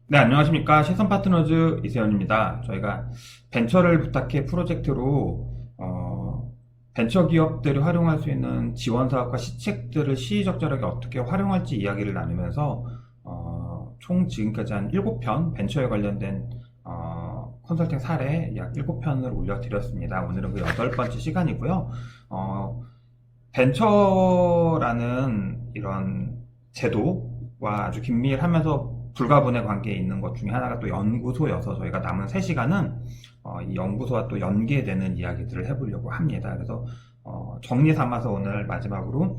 네, 안녕하십니까. 시선파트너즈 이세현입니다. 저희가 벤처를 부탁해 프로젝트로 벤처 기업들이 활용할 수 있는 지원 사업과 시책들을 시의적절하게 어떻게 활용할지 이야기를 나누면서 총 지금까지 한 7편 벤처에 관련된 컨설팅 사례 약 7편을 올려드렸습니다. 오늘은 그 8번째 시간이고요. 벤처라는 이런 제도와 아주 긴밀하면서 불가분의 관계에 있는 것 중에 하나가 또 연구소여서 저희가 남은 3시간은 이 연구소와 또 연계되는 이야기들을 해보려고 합니다. 그래서 정리 삼아서 오늘 마지막으로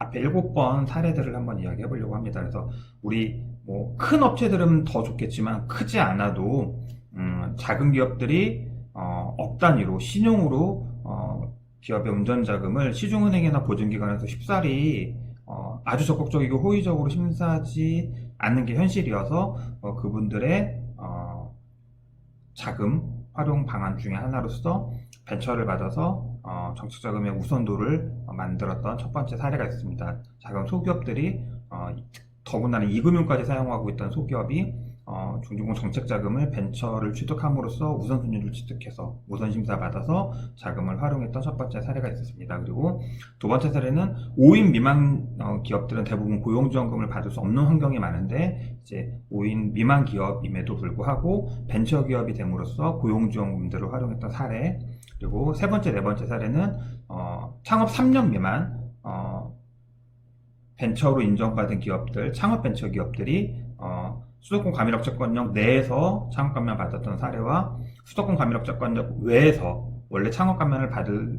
앞에 7번 사례들을 한번 이야기해 보려고 합니다. 그래서 우리 뭐 큰 업체들은 더 좋겠지만 크지 않아도 작은 기업들이 억 단위로 신용으로 기업의 운전자금을 시중은행이나 보증기관에서 쉽사리 아주 적극적이고 호의적으로 심사하지 않는 게 현실이어서 그분들의 자금 활용 방안 중에 하나로서 벤처를 받아서 정책자금의 우선도를 만들었던 첫 번째 사례가 있습니다. 작은 소기업들이 더군다나 이금융까지 사용하고 있던 소기업이 중증공 정책자금을 벤처를 취득함으로써 우선순위를 취득해서 우선심사 받아서 자금을 활용했던 첫 번째 사례가 있었습니다. 그리고 두 번째 사례는 5인 미만 기업들은 대부분 고용지원금을 받을 수 없는 환경이 많은데 이제 5인 미만 기업임에도 불구하고 벤처 기업이 됨으로써 고용지원금들을 활용했던 사례. 그리고 세 번째, 네 번째 사례는 창업 3년 미만 벤처로 인정받은 기업들, 창업 벤처 기업들이 수도권 과밀업체권역 내에서 창업 감면 받았던 사례와 수도권 과밀업체권역 외에서 원래 창업 감면을 받을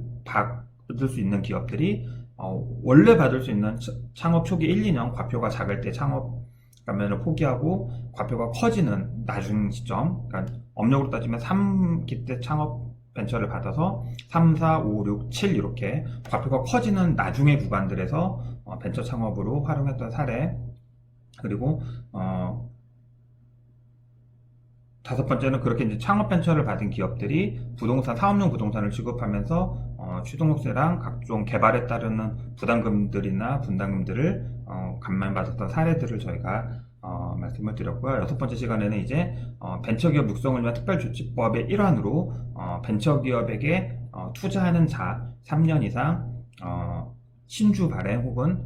수 있는 기업들이 원래 받을 수 있는 창업 초기 1, 2년 과표가 작을 때 창업 감면을 포기하고 과표가 커지는 나중 시점, 그러니까 업력으로 따지면 3기 때 창업 벤처를 받아서 3, 4, 5, 6, 7 이렇게 과표가 커지는 나중의 구간들에서 벤처 창업으로 활용했던 사례. 그리고 다섯 번째는 그렇게 이제 창업 벤처를 받은 기업들이 부동산, 사업용 부동산을 취급하면서 취등록세랑 각종 개발에 따르는 부담금들이나 분담금들을 감면받았던 사례들을 저희가 말씀을 드렸고요. 여섯 번째 시간에는 이제 벤처기업 육성을 위한 특별조치법의 일환으로 벤처기업에게 투자하는 자 3년 이상 신주 발행 혹은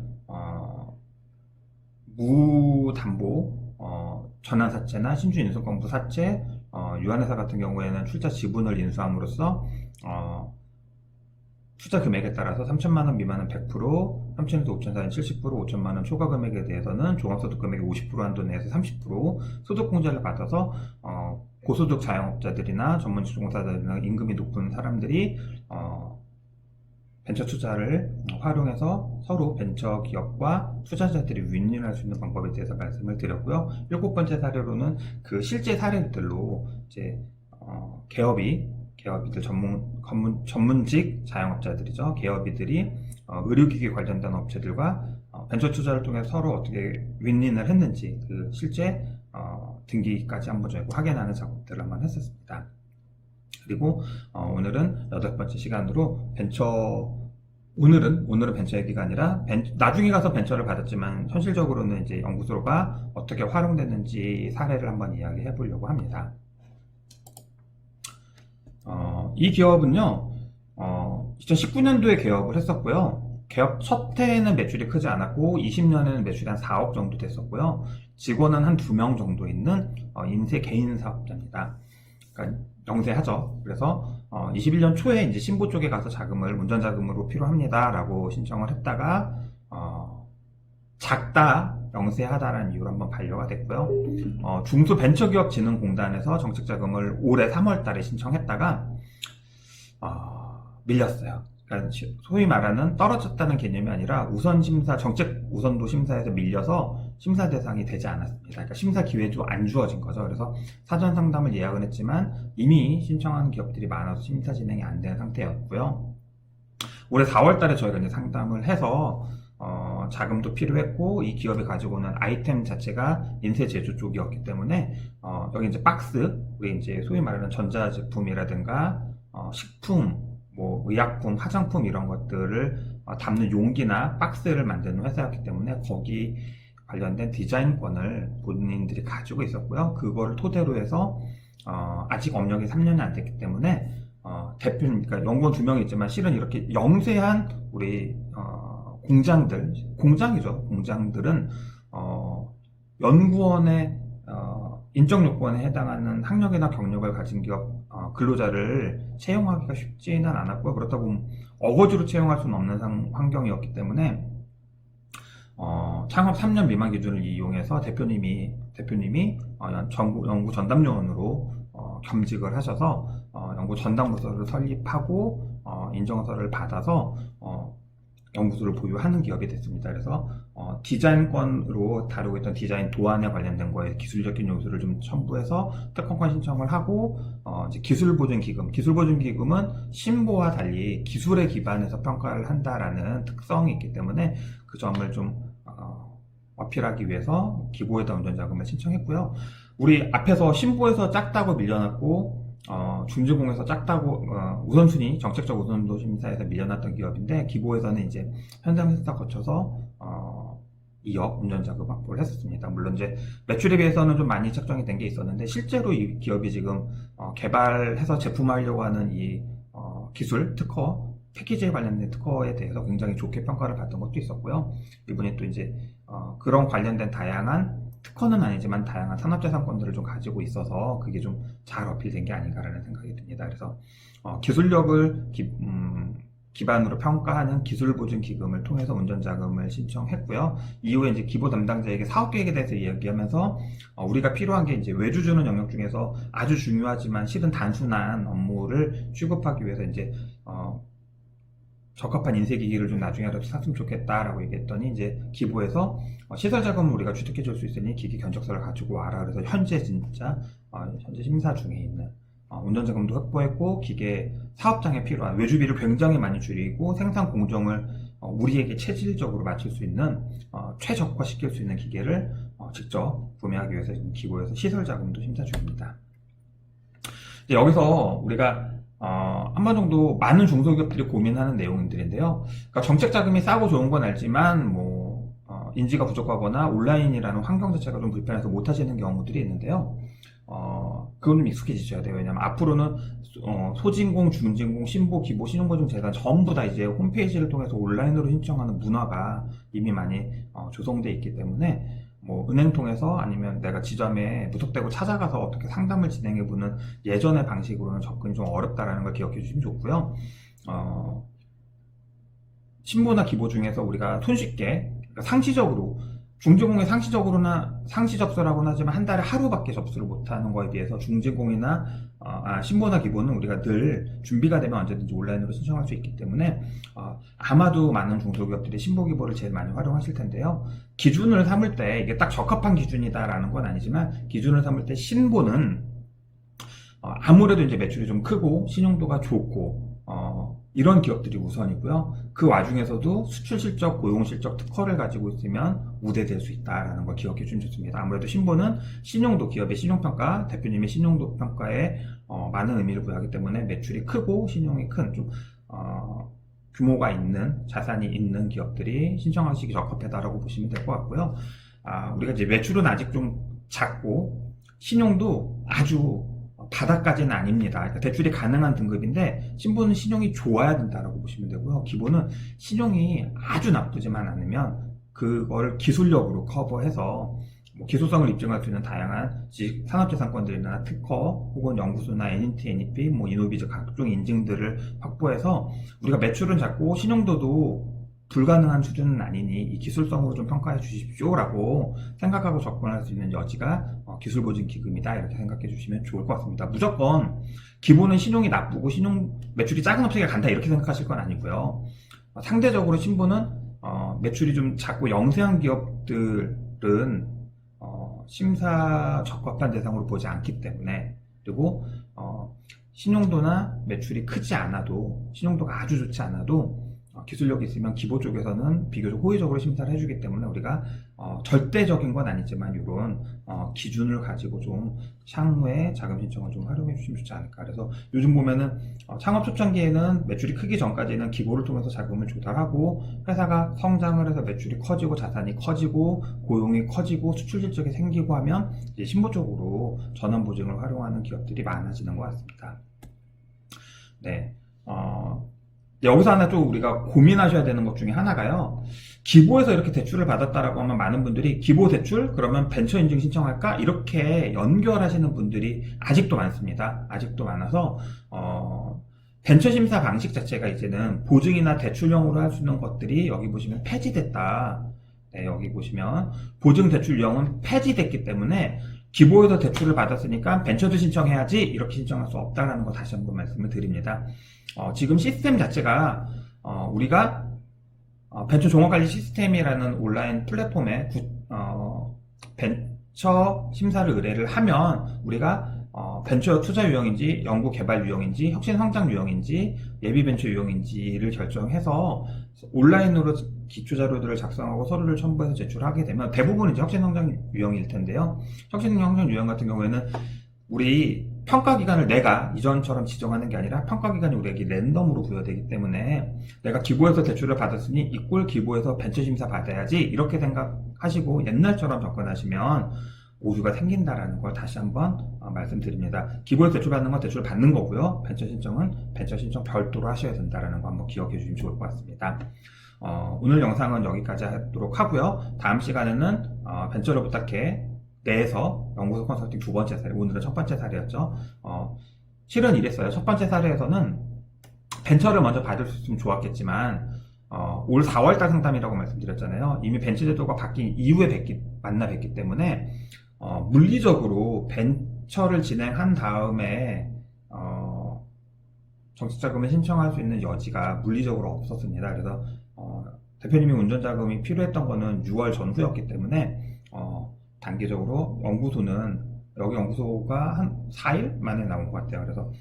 무담보 전환사채나 신주 인수권부 사채, 유한회사 같은 경우에는 출자 지분을 인수함으로써 투자 금액에 따라서 3천만원 미만은 100%, 3천에서 5천 사이는 70%, 5천만원 초과 금액에 대해서는 종합소득 금액의 50% 한도 내에서 30% 소득공제를 받아서 고소득 자영업자들이나 전문주공사들이나 임금이 높은 사람들이 벤처 투자를 활용해서 서로 벤처 기업과 투자자들이 윈윈할 수 있는 방법에 대해서 말씀을 드렸고요. 7번째 사례로는 그 실제 사례들로 이제 개업이들 전문직 자영업자들이죠. 개업이들이 의료기기 관련된 업체들과 벤처 투자를 통해 서로 어떻게 윈윈을 했는지 그 실제 등기까지 한번 저희가 확인하는 작업들을 한번 했었습니다. 그리고 오늘은 8번째 시간으로 오늘은 벤처 얘기가 아니라 나중에 가서 벤처를 받았지만 현실적으로는 이제 연구소가 어떻게 활용됐는지 사례를 한번 이야기해 보려고 합니다. 이 기업은요 2019년도에 개업을 했었고요. 개업 첫 해에는 매출이 크지 않았고 20년에는 매출이 한 4억 정도 됐었고요. 직원은 한 2명 정도 있는 인쇄 개인 사업자입니다. 그러니까 영세하죠. 그래서 21년 초에 이제 신보 쪽에 가서 자금을 운전자금으로 필요합니다 라고 신청을 했다가 작다 영세하다라는 이유로 한번 반려가 됐고요. 중소벤처기업진흥공단에서 정책자금을 올해 3월 달에 신청했다가 밀렸어요. 그러니까 소위 말하는 떨어졌다는 개념이 아니라 정책 우선도 심사에서 밀려서 심사 대상이 되지 않았습니다. 그러니까 심사 기회도 안 주어진 거죠. 그래서 사전 상담을 예약은 했지만 이미 신청하는 기업들이 많아서 심사 진행이 안 된 상태였고요. 올해 4월 달에 저희가 이제 상담을 해서 자금도 필요했고 이 기업이 가지고 오는 아이템 자체가 인쇄 제조 쪽이었기 때문에 여기 이제 박스, 우리 이제 소위 말하는 전자제품이라든가 식품, 뭐 의약품, 화장품 이런 것들을 담는 용기나 박스를 만드는 회사였기 때문에 거기 관련된 디자인권을 본인들이 가지고 있었고요. 그거를 토대로 해서 아직 업력이 3년이 안 됐기 때문에 대표님, 그러니까 연구원 2명이 있지만 실은 이렇게 영세한 우리 공장들, 공장이죠. 공장들은 연구원의 인적 요건에 해당하는 학력이나 경력을 가진 기업 근로자를 채용하기가 쉽지는 않았고요. 그렇다고 어거지로 채용할 수는 없는 환경이었기 때문에 창업 3년 미만 기준을 이용해서 대표님이 연구 전담요원으로 겸직을 하셔서 연구 전담부서를 설립하고 인정서를 받아서 연구소를 보유하는 기업이 됐습니다. 그래서 디자인권으로 다루고 있던 디자인 도안에 관련된 거에 기술적인 요소를 좀 첨부해서 특허권 신청을 하고 이제 기술보증기금은 신보와 달리 기술에 기반해서 평가를 한다라는 특성이 있기 때문에 그 점을 좀 어필하기 위해서 기보에다 운전자금을 신청했고요. 우리 앞에서 신보에서 작다고 밀려났고 중지공에서 작다고 우선순위 정책적 우선도 심사에서 밀려났던 기업인데 기보에서는 이제 현장 심사 거쳐서 2억 운전자금 확보를 했었습니다. 물론 이제 매출에 비해서는 좀 많이 책정이 된 게 있었는데 실제로 이 기업이 지금 개발해서 제품화하려고 하는 이 기술 특허 패키지에 관련된 특허에 대해서 굉장히 좋게 평가를 받던 것도 있었고요. 이분이 또 이제 그런 관련된 다양한 특허는 아니지만 다양한 산업재산권들을 좀 가지고 있어서 그게 좀 잘 어필된 게 아닌가라는 생각이 듭니다. 그래서 기술력을 기반으로 평가하는 기술보증기금을 통해서 운전자금을 신청했고요. 이후에 이제 기보 담당자에게 사업계획에 대해서 이야기하면서 우리가 필요한 게 이제 외주주는 영역 중에서 아주 중요하지만 실은 단순한 업무를 취급하기 위해서 이제 적합한 인쇄기기를 좀 나중에라도 샀으면 좋겠다라고 얘기했더니 이제 기부에서 시설 자금을 우리가 취득해 줄 수 있으니 기기 견적서를 가지고 와라. 그래서 현재 심사 중에 있는 운전자금도 확보했고 기계 사업장에 필요한 외주비를 굉장히 많이 줄이고 생산 공정을 우리에게 체질적으로 맞출 수 있는 최적화시킬 수 있는 기계를 직접 구매하기 위해서 기부에서 시설 자금도 심사 중입니다. 여기서 우리가 한 번 정도 많은 중소기업들이 고민하는 내용들인데요. 그러니까 정책 자금이 싸고 좋은 건 알지만 인지가 부족하거나 온라인이라는 환경 자체가 좀 불편해서 못 하시는 경우들이 있는데요. 그건 좀 익숙해지셔야 돼요. 왜냐면 앞으로는 소진공, 중진공, 신보, 기보, 신용보증 재단 전부 다 이제 홈페이지를 통해서 온라인으로 신청하는 문화가 이미 많이 조성돼 있기 때문에 은행 통해서 아니면 내가 지점에 무턱대고 찾아가서 어떻게 상담을 진행해보는 예전의 방식으로는 접근이 좀 어렵다라는 걸 기억해 주시면 좋고요. 신보나 기보 중에서 우리가 손쉽게 상시적으로 중지공에 상시 접수를 하곤 하지만 한 달에 하루밖에 접수를 못하는 거에 비해서 중지공이나 신보나 기보는 우리가 늘 준비가 되면 언제든지 온라인으로 신청할 수 있기 때문에 아마도 많은 중소기업들이 신보 기보를 제일 많이 활용하실 텐데요. 기준을 삼을 때 이게 딱 적합한 기준이다라는 건 아니지만 기준을 삼을 때 신보는 아무래도 이제 매출이 좀 크고 신용도가 좋고 이런 기업들이 우선이고요. 그 와중에서도 수출 실적, 고용 실적 특허를 가지고 있으면 우대될 수 있다라는 걸 기억해 주시면 좋습니다. 아무래도 신보는 신용도, 기업의 신용평가, 대표님의 신용도 평가에 많은 의미를 부여하기 때문에 매출이 크고 신용이 큰 좀 규모가 있는 자산이 있는 기업들이 신청하시기 적합하다라고 보시면 될 것 같고요. 우리가 이제 매출은 아직 좀 작고 신용도 아주 바닥까지는 아닙니다. 그러니까 대출이 가능한 등급인데 신보는 신용이 좋아야 된다라고 보시면 되고요. 기보는 신용이 아주 나쁘지만 않으면 그걸 기술력으로 커버해서 기소성을 입증할 수 있는 다양한 산업재산권들이나 특허 혹은 연구소나 NNT, NEP, 이노비즈 각종 인증들을 확보해서 우리가 매출은 작고 신용도도 불가능한 수준은 아니니 이 기술성으로 좀 평가해 주십시오 라고 생각하고 접근할 수 있는 여지가 기술보증기금이다 이렇게 생각해 주시면 좋을 것 같습니다. 무조건 기본은 신용이 나쁘고 매출이 작은 업체가 간다 이렇게 생각하실 건 아니고요. 상대적으로 신보는 매출이 좀 작고 영세한 기업들은 심사 적합한 대상으로 보지 않기 때문에 그리고 신용도나 매출이 크지 않아도 신용도가 아주 좋지 않아도 기술력이 있으면 기보 쪽에서는 비교적 호의적으로 심사를 해주기 때문에 우리가 절대적인 건 아니지만 이런 기준을 가지고 좀 향후에 자금 신청을 좀 활용해 주시면 좋지 않을까. 그래서 요즘 보면은 창업 초창기에는 매출이 크기 전까지는 기보를 통해서 자금을 조달하고 회사가 성장을 해서 매출이 커지고 자산이 커지고 고용이 커지고 수출 실적이 생기고 하면 이제 신보 쪽으로 전환 보증을 활용하는 기업들이 많아지는 것 같습니다. 네. 여기서 하나 좀 우리가 고민하셔야 되는 것 중에 하나가요. 기보에서 이렇게 대출을 받았다라고 하면 많은 분들이 기보 대출? 그러면 벤처 인증 신청할까? 이렇게 연결하시는 분들이 아직도 많습니다. 아직도 많아서, 벤처 심사 방식 자체가 이제는 보증이나 대출형으로 할 수 있는 것들이 여기 보시면 폐지됐다. 네, 여기 보시면 보증 대출형은 폐지됐기 때문에 기보에서 대출을 받았으니까 벤처도 신청해야지 이렇게 신청할 수 없다는 거 다시 한번 말씀을 드립니다. 지금 시스템 자체가 우리가 벤처 종합관리 시스템이라는 온라인 플랫폼에 벤처 심사를 의뢰를 하면 우리가 벤처 투자 유형인지 연구 개발 유형인지 혁신 성장 유형인지 예비 벤처 유형인지를 결정해서 온라인으로 기초 자료들을 작성하고 서류를 첨부해서 제출하게 되면 대부분 이제 혁신 성장 유형일 텐데요. 혁신 성장 유형 같은 경우에는 우리 평가 기간을 내가 이전처럼 지정하는 게 아니라 평가 기간이 우리에게 랜덤으로 부여되기 때문에 내가 기보에서 대출을 받았으니 이꼴 기보에서 벤처 심사 받아야지 이렇게 생각하시고 옛날처럼 접근하시면 오류가 생긴다라는 걸 다시 한번 말씀드립니다. 기보에서 대출 받는 건 대출 받는 거고요. 벤처 신청은 벤처 신청 별도로 하셔야 된다라는 거 한번 기억해 주시면 좋을 것 같습니다. 오늘 영상은 여기까지 하도록 하고요. 다음 시간에는 벤처를 부탁해 내에서 연구소 컨설팅 두 번째 사례, 오늘은 첫 번째 사례였죠. 실은 이랬어요. 첫 번째 사례에서는 벤처를 먼저 받을 수 있으면 좋았겠지만 올 4월달 상담이라고 말씀드렸잖아요. 이미 벤처 제도가 바뀐 이후에 만나 뵙기 때문에 물리적으로 벤처를 진행한 다음에 정식자금을 신청할 수 있는 여지가 물리적으로 없었습니다. 그래서 대표님이 운전자금이 필요했던 거는 6월 전후였기 때문에 단기적으로 여기 연구소가 한 4일 만에 나온 것 같아요. 그래서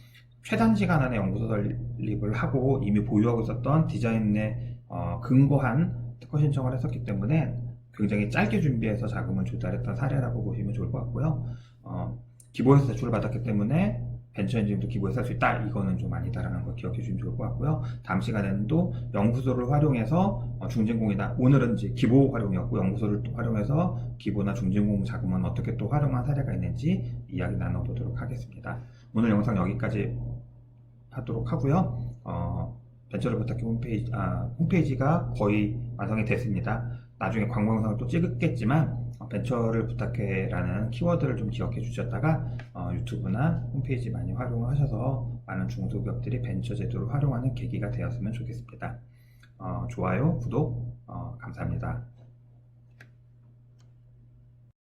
최단 시간 안에 연구소 설립을 하고 이미 보유하고 있었던 디자인에 근거한 특허 신청을 했었기 때문에 굉장히 짧게 준비해서 자금을 조달했던 사례라고 보시면 좋을 것 같고요. 기보에서 대출을 받았기 때문에 벤처 엔진도 기보에서 할 수 있다. 이거는 좀 아니다라는 걸 기억해 주시면 좋을 것 같고요. 다음 시간에는 또 연구소를 활용해서 중진공이나 오늘은 이제 기보 활용이었고 연구소를 또 활용해서 기보나 중진공 자금은 어떻게 또 활용한 사례가 있는지 이야기 나눠보도록 하겠습니다. 오늘 영상 여기까지 하도록 하고요. 벤처를 부탁해 홈페이지가 거의 완성이 됐습니다. 나중에 광고 영상을 또 찍겠지만 벤처를 부탁해라는 키워드를 좀 기억해 주셨다가 유튜브나 홈페이지 많이 활용하셔서 많은 중소기업들이 벤처 제도를 활용하는 계기가 되었으면 좋겠습니다. 좋아요, 구독 감사합니다.